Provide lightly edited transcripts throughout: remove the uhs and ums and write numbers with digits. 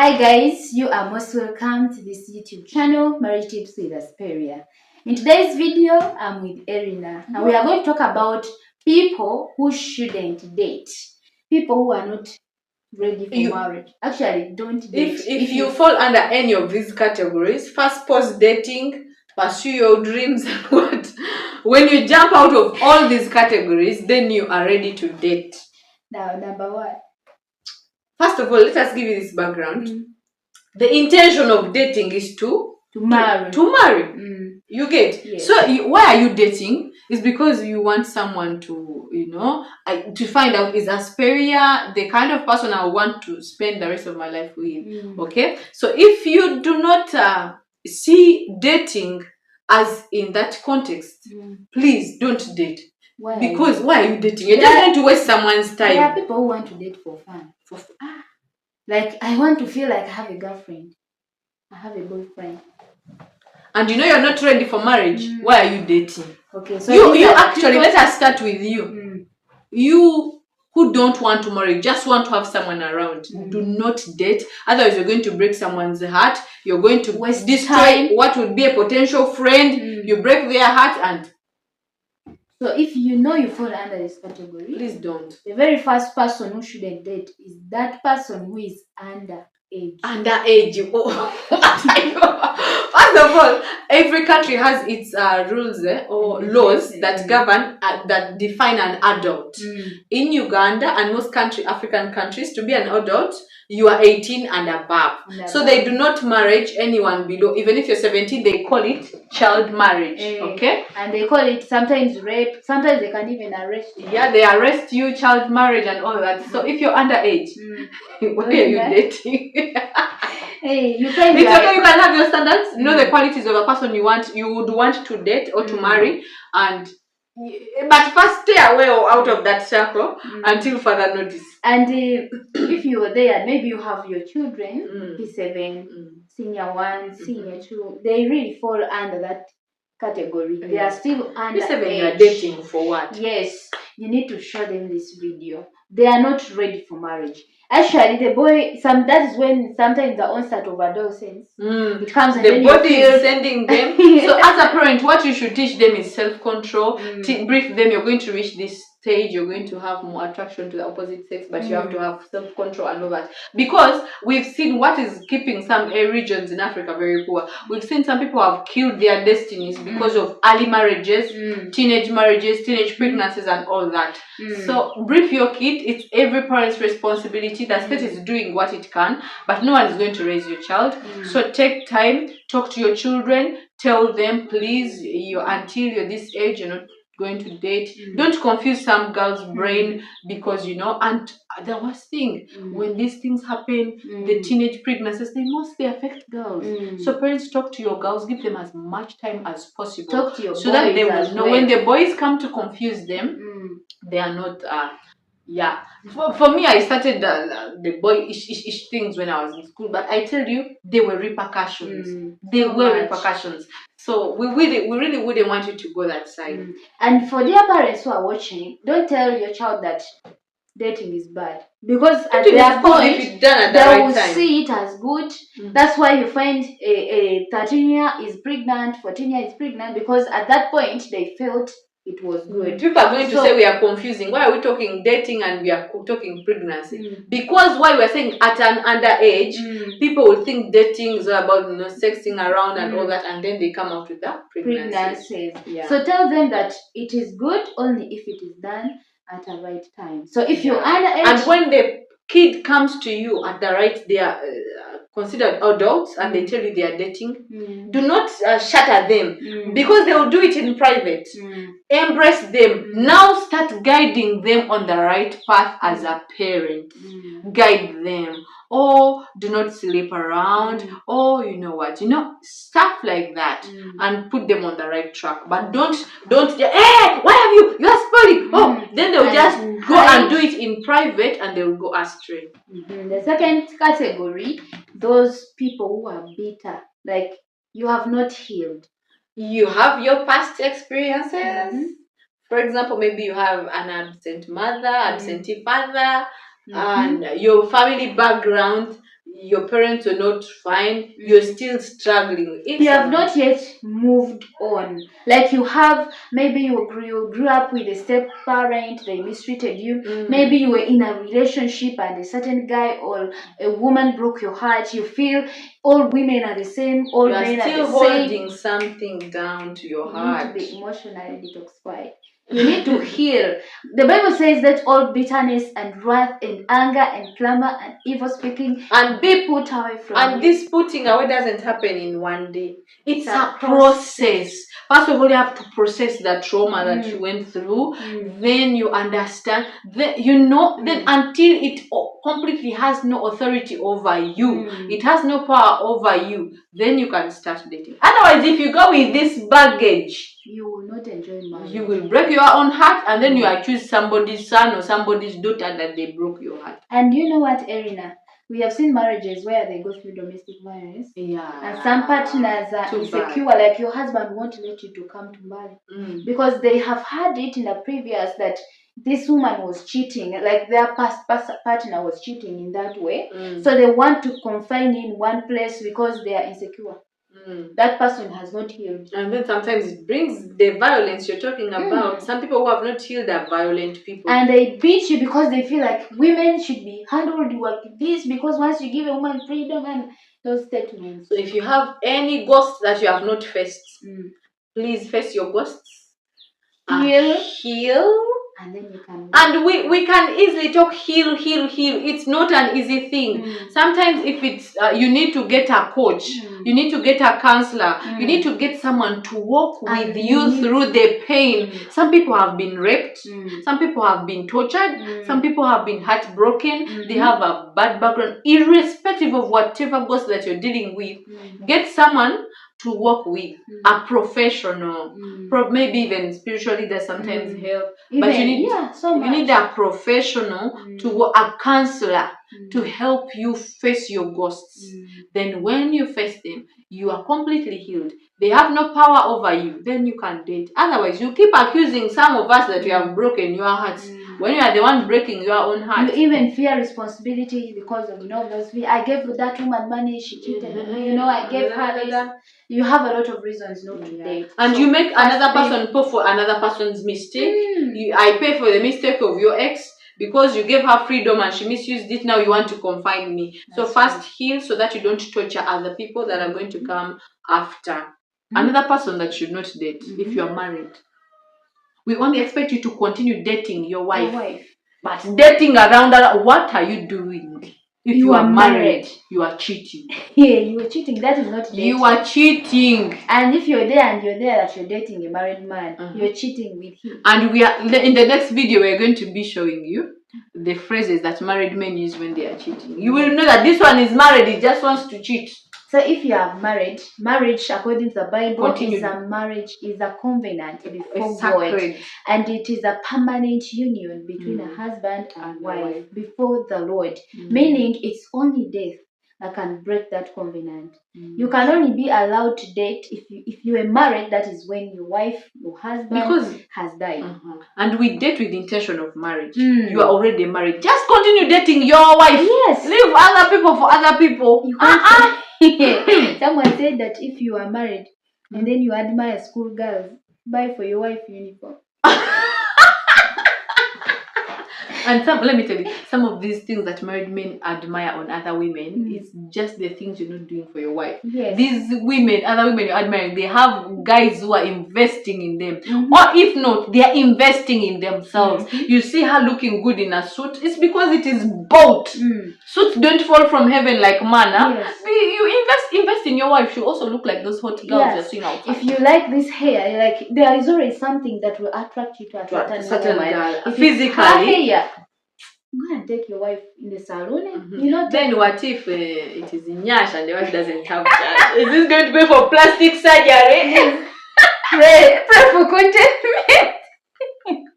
Hi guys, you are most welcome to this YouTube channel, Marriage Tips with Asperia. In today's video, I'm with Erina and we are going to talk about people who shouldn't date. People who are not ready for marriage. Actually, don't date. If you fall under any of these categories, first pause dating, pursue your dreams and what? When you jump out of all these categories, then you are ready to date. Now, number one. First of all, let us give you this background. The intention of dating is to marry. To marry. You get? Yes. So why are you dating? It's because you want someone to, to find out, is Asperia the kind of person I want to spend the rest of my life with? Okay? So if you do not see dating as in that context, please don't date. Why? Because why are you dating? You're just going to waste someone's time. There are people who want to date for fun. Like, I want to feel like I have a girlfriend. I have a boyfriend. And you're not ready for marriage. Why are you dating? Okay, so you actually, let us start with you. You who don't want to marry, just want to have someone around. Do not date. Otherwise, you're going to break someone's heart. You're going to destroy what would be a potential friend. You break their heart and... So if you fall under this category, please don't. The very first person who shouldn't date is that person who is underage. Underage. Oh. First of all, every country has its rules or laws that govern, that define an adult. In Uganda and most African countries, to be an adult, you are 18 and above. So they do not marry anyone below. Even if you're 17, they call it child marriage. Okay? And they call it sometimes rape. Sometimes they can even arrest you. Yeah, they arrest you, child marriage and all that. So if you're underage, why are you dating? Hey, it's okay, you can have your standards. Know the qualities of a person you would want to date or to marry, but first stay away or out of that circle until further notice. And if you are there, maybe you have your children, P7, senior 1, senior 2, they really fall under that category. They are still under P7, you are dating for what? Yes, you need to show them this video. They are not ready for marriage. Actually, the boy, that is when sometimes the onset of adolescence, it comes and the body is sending them. So as a parent, what you should teach them is self-control. Brief them, you're going to reach this stage, you're going to have more attraction to the opposite sex, but you have to have self-control and all that. Because we've seen what is keeping some regions in Africa very poor. We've seen some people have killed their destinies because of early marriages, teenage marriages, teenage pregnancies and all that. So brief your kid. It's every parent's responsibility. The state is doing what it can, but no one is going to raise your child. So take time, talk to your children, tell them, please, until you're this age, you're not going to date. Don't confuse some girl's brain because and the worst thing, when these things happen, the teenage pregnancies, they mostly affect girls. So parents, talk to your girls, give them as much time as possible. Talk to your so that they will know when the boys come to confuse them, they are not for me, I started the boyish things when I was in school, but I tell you, there were repercussions. There were repercussions. So we really wouldn't want you to go that side. And for dear parents who are watching, don't tell your child that dating is bad, because at their point they will see it as good. That's why you find a 13-year is pregnant, 14-year is pregnant, because at that point they felt it was good. People are going to say we are confusing. Why are we talking dating and we are talking pregnancy? Because why we're saying at an underage, people will think dating is all about sexing around and all that, and then they come out with that pregnancies. So tell them that it is good only if it is done at the right time. So if you're underage, and when the kid comes to you at the right, they are considered adults, and they tell you they are dating, do not shatter them, because they will do it in private. Embrace them. Now start guiding them on the right path as a parent. Guide them. Or do not sleep around, or stuff like that, and put them on the right track. But don't hey, why have you're spoiling? Then they'll just go and do it in private, and they'll go astray. The second category, those people who are bitter, like you have not healed. You have your past experiences. For example, maybe you have an absent mother, absentee father, and your family background, your parents are not fine, you're still struggling. You have not yet moved on. Like maybe you grew up with a step parent, they mistreated you. Maybe you were in a relationship and a certain guy or a woman broke your heart. You feel all women are the same, all men are the same. You're still holding something down to your heart. You need to be emotionally detoxified. You need to heal. The Bible says that all bitterness and wrath and anger and clamor and evil speaking and be put away from you. And this putting away doesn't happen in one day. It's a process. First of all, you have to process the trauma that you went through. Then you understand. Then Then until it completely has no authority over you, it has no power over you. Then you can start dating. Otherwise, if you go with this baggage, you will not enjoy marriage. You will break your own heart, and then you accuse somebody's son or somebody's daughter that they broke your heart. And you know what, Erina? We have seen marriages where they go through domestic violence. Yeah. And some partners are insecure, like your husband won't let you to come to marry. Because they have had it in the previous that this woman was cheating, like their past partner was cheating in that way. So they want to confine in one place because they are insecure. That person has not healed. And then sometimes it brings the violence you're talking about. Some people who have not healed are violent people. And they beat you because they feel like women should be handled like this, because once you give a woman freedom and those statements. So if you have any ghosts that you have not faced, please face your ghosts. Heal. And then you can. And we can easily talk heal. It's not an easy thing. Sometimes if it's you need to get a coach, you need to get a counselor, you need to get someone to walk with you through the pain. Some people have been raped, some people have been tortured, some people have been heartbroken, they have a bad background. Irrespective of whatever ghost that you're dealing with, get someone to work with, a professional, maybe even spiritually there's sometimes help, but you need a professional to work, a counselor to help you face your ghosts. Then when you face them, you are completely healed. They have no power over you. Then you can date. Otherwise, you keep accusing some of us that you have broken your hearts when you are the one breaking your own heart. You even fear responsibility because of those. I gave that woman money, she cheated on me. I gave her this. You have a lot of reasons not to date. And so you make another person pay for another person's mistake. I pay for the mistake of your ex because you gave her freedom and she misused it. Now you want to confine me. So first heal so that you don't torture other people that are going to come after. Another person that should not date if you are married. We only expect you to continue dating your wife. But dating around her, what are you doing? If you are married, you are cheating. Yeah, you are cheating. That is not dating. You are cheating. And if you're there that you're dating a married man, you're cheating with him. And we are in the next video, we're going to be showing you the phrases that married men use when they are cheating. You will know that this one is married, he just wants to cheat. So if you are married, marriage according to the Bible is a covenant before God, and it is a permanent union between a husband and wife before the Lord. Meaning it's only death that can break that covenant. You can only be allowed to date if you are married. That is when your husband has died. And we date with the intention of marriage. You are already married. Just continue dating your wife. Yes. Leave other people for other people. You can't. Someone said that if you are married and then you admire schoolgirls, buy for your wife uniform. And let me tell you, some of these things that married men admire on other women, it's just the things you're not doing for your wife. Yes. These women, other women you're admiring, they have guys who are investing in them. Or if not, they are investing in themselves. You see her looking good in a suit, it's because it is bought. Suits don't fall from heaven like manna. Yes. You invest in your wife. She'll also look like those hot girls you're seeing outside. If you like this hair, there is always something that will attract you to a certain girl. Physically. Her hair, go and take your wife in the salon. Then what if it is in Nyash and the wife doesn't have charge? Is this going to be for plastic surgery? Pray for contentment.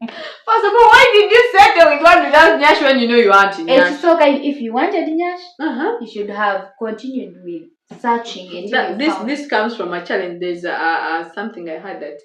First of all, why did you settle with one without Nyash when you know you aren't in Nyash? It's okay. If you wanted Nyash, you should have continued with searching. This comes from a challenge. There's something I heard that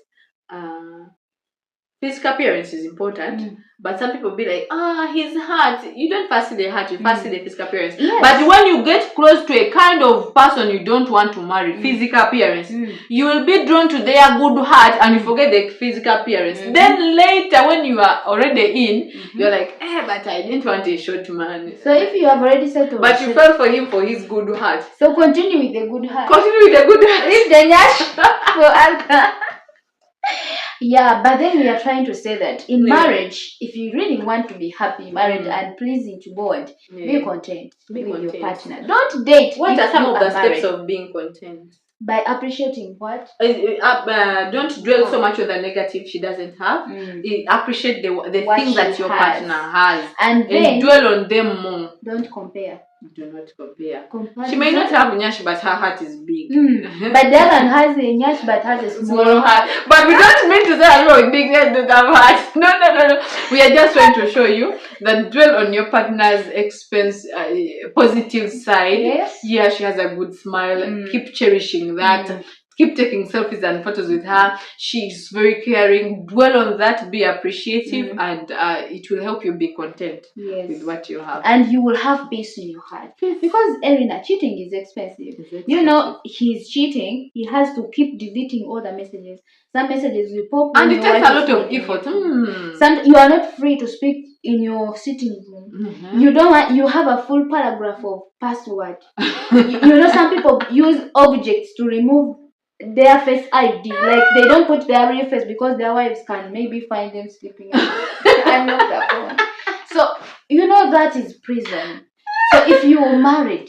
physical appearance is important, but some people be like, his heart. You don't first see the heart, you first see the physical appearance. Yes. But when you get close to a kind of person you don't want to marry, physical appearance, you will be drawn to their good heart and you forget the physical appearance. Then later, when you are already in, you're like, but I didn't want a short man. So if you have already settled, but you fell for him for his good heart. So continue with the good heart. Continue with the good heart. Leave the nyash for other. Yeah, but then we are trying to say that in marriage, if you really want to be happy, married, and pleasing to God, be content with your partner. Don't date. What are some of the steps of being content? By appreciating what? Don't dwell so much on the negative she doesn't have. Appreciate the things that your partner has, and then dwell on them more. Don't compare. Do not compare. She may not have nyash, but her heart is big. But the other one has a nyash, but has a small heart. But we don't mean to say everyone big nyash don't have heart. No. We are just trying to show you that dwell on your partner's expense, positive side. Yes. Yeah, she has a good smile. Keep cherishing that. Keep taking selfies and photos with her. She's very caring. Dwell on that. Be appreciative, and it will help you be content with what you have. And you will have peace in your heart. Because Erina, cheating is expensive. You know, he's cheating. He has to keep deleting all the messages. Some messages will pop. And it takes a lot of effort. Some you are not free to speak in your sitting room. You don't want. You have a full paragraph of password. you know, some people use objects to remove their face ID, like they don't put their real face because their wives can maybe find them sleeping and lock their phone. So you know that is prison. So if you are married,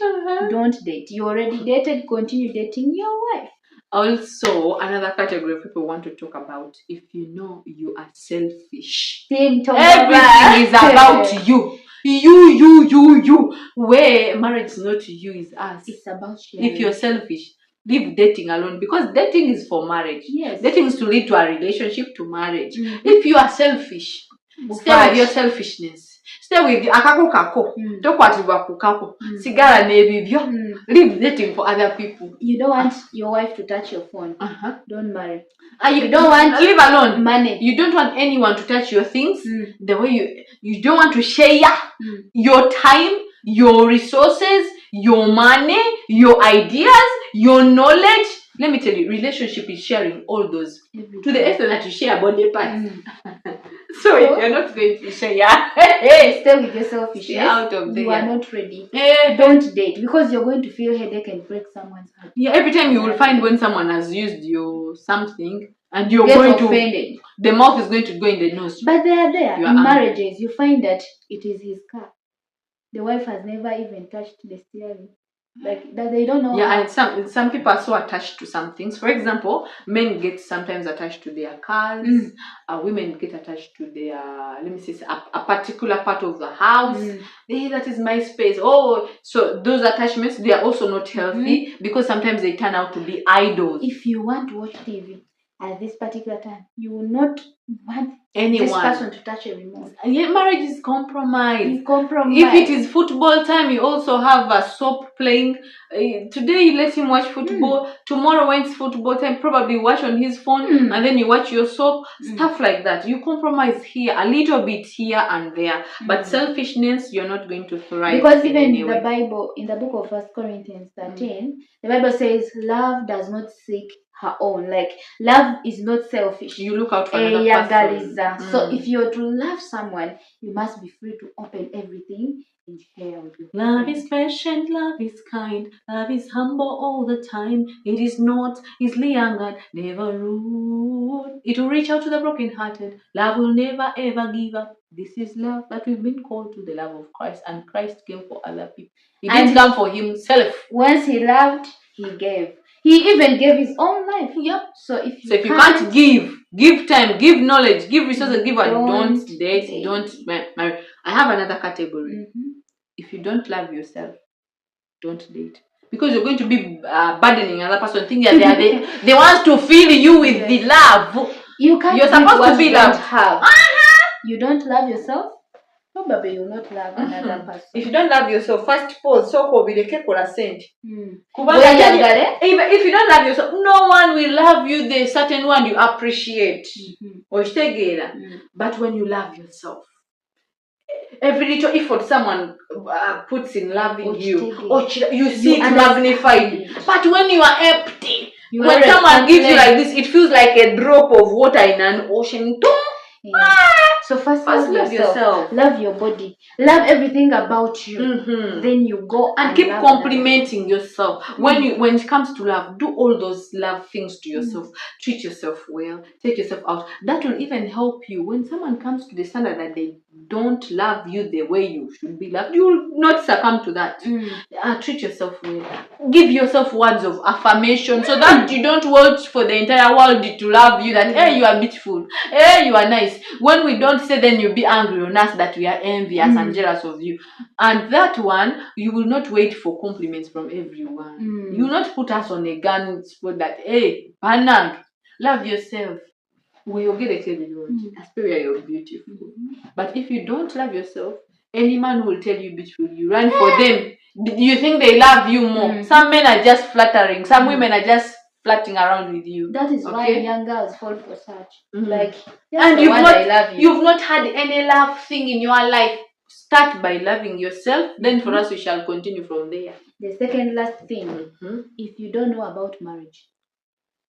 don't date. You already dated, continue dating your wife. Also, another category of people want to talk about, if you know you are selfish. Everything is about you. You. Where marriage is not you, is us. It's about you. If you're selfish, leave dating alone, because dating is for marriage. Yes. Dating is to lead to a relationship, to marriage. If you are selfish, stay with your selfishness. Stay with akako kako. Tokwatibwa kukako. Sigara nebibyo. Leave dating for other people. You don't want your wife to touch your phone. Don't marry. You don't want leave alone money. You don't want anyone to touch your things. The way you don't want to share your time, your resources, your money, your ideas, your knowledge. Let me tell you, relationship is sharing all those. To the extent that you share body parts. So if you're not going to share, stay with yourself. Stay out of there. You are not ready. Don't date, because you're going to feel headache and break someone's heart. Yeah, every time you will find when someone has used your something and you're get going offended. The mouth is going to go in the nose. But they are there. In marriages, you find that it is his car. The wife has never even touched the steering. Like that, they don't know. Yeah, and some people are so attached to some things. For example, men get sometimes attached to their cars. Women get attached to their, let me say, a particular part of the house. Hey, that is my space. Oh, so those attachments, they are also not healthy, because sometimes they turn out to be idols. If you want to watch TV at this particular time, you will not want anyone, this person to touch a remote. And yet marriage is compromise. You compromise. If it is football time, you also have a soap playing. Today you let him watch football. Tomorrow when it's football time, probably watch on his phone, and then you watch your soap. Stuff like that. You compromise here, a little bit here and there. But selfishness, you're not going to thrive. Because even in the Bible, in the book of 1 Corinthians 13, the Bible says love does not seek her own. Like, love is not selfish. You look out for another person. So if you're to love someone, you must be free to open everything and share with you. Love is patient, love is kind, love is humble all the time. It is not easily angered, never rude. It will reach out to the brokenhearted. Love will never ever give up. This is love that we've been called to, the love of Christ, and Christ came for other people. He didn't come for himself. Once he loved, he gave. He even gave his own life. Yep. So if you can't give time, give knowledge, give resources, give and don't date, don't marry. I have another category. If you don't love yourself, don't date. Because you're going to be burdening another person, thinking that they want to fill you with the love. You're supposed to be loved. You don't love yourself? probably you'll not love another person. If you don't love yourself, first pause, so kobileke kola sente. If you don't love yourself, no one will love you. The certain one you appreciate. But when you love yourself, every little effort someone puts in loving you, you see it magnified. But when you are empty, when someone gives you like this, it feels like a drop of water in an ocean. So first love yourself. Love your body. Love everything about you. Then you go and keep complimenting yourself. When it comes to love, do all those love things to yourself. Treat yourself well. Take yourself out. That will even help you when someone comes to the standard that they don't love you the way you should be loved. You will not succumb to that. Treat yourself well. Give yourself words of affirmation so that you don't wait for the entire world to love you. That hey, you are beautiful. Hey, you are nice. When we don't say, then you'll be angry on us that we are envious and jealous of you. And that one, you will not wait for compliments from everyone. You will not put us on a gun spot that hey, Panang, love yourself. Asperia, you're beautiful. But if you don't love yourself, any man will tell you beautiful. You run for them. You think they love you more. Some men are just flattering. Some women are just flirting around with you. That is why young girls fall for such. Like, and you've not had any love thing in your life. Start by loving yourself. Then for us, we shall continue from there. The second last thing, if you don't know about marriage,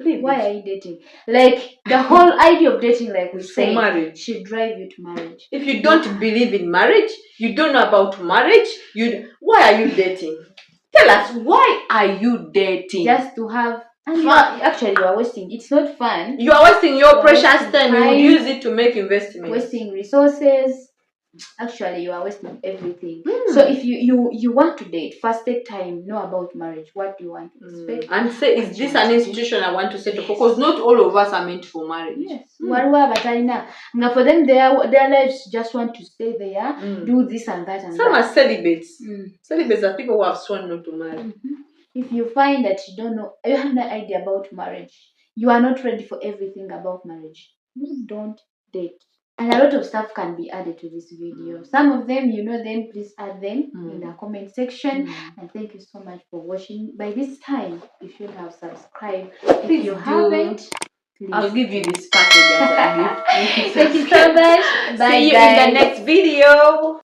why are you dating? Like the whole idea of dating, like we say, marriage should drive you to marriage. If you don't believe in marriage, you don't know about marriage, why are you dating? Tell us, why are you dating? Just to have fun. Actually, you are wasting. It's not fun. You are wasting your precious time. You would use it to make investments. Wasting resources. Actually, you are wasting everything. So if you want to date, first take time, know about marriage. What do you want to expect? And say, is this an institution I want to set up? Because not all of us are meant for marriage. Yes. Now for them, their lives just want to stay there, do this and that and some are celibates. Celibates are people who have sworn not to marry. If you find that you don't know, you have no idea about marriage, you are not ready for everything about marriage, you don't date. And a lot of stuff can be added to this video. Some of them, you know them, please add them in the comment section. And thank you so much for watching. By this time, you should have subscribed. If you haven't, please. I'll give you this package as a gift. Thank you so much. Bye. See you in the next video.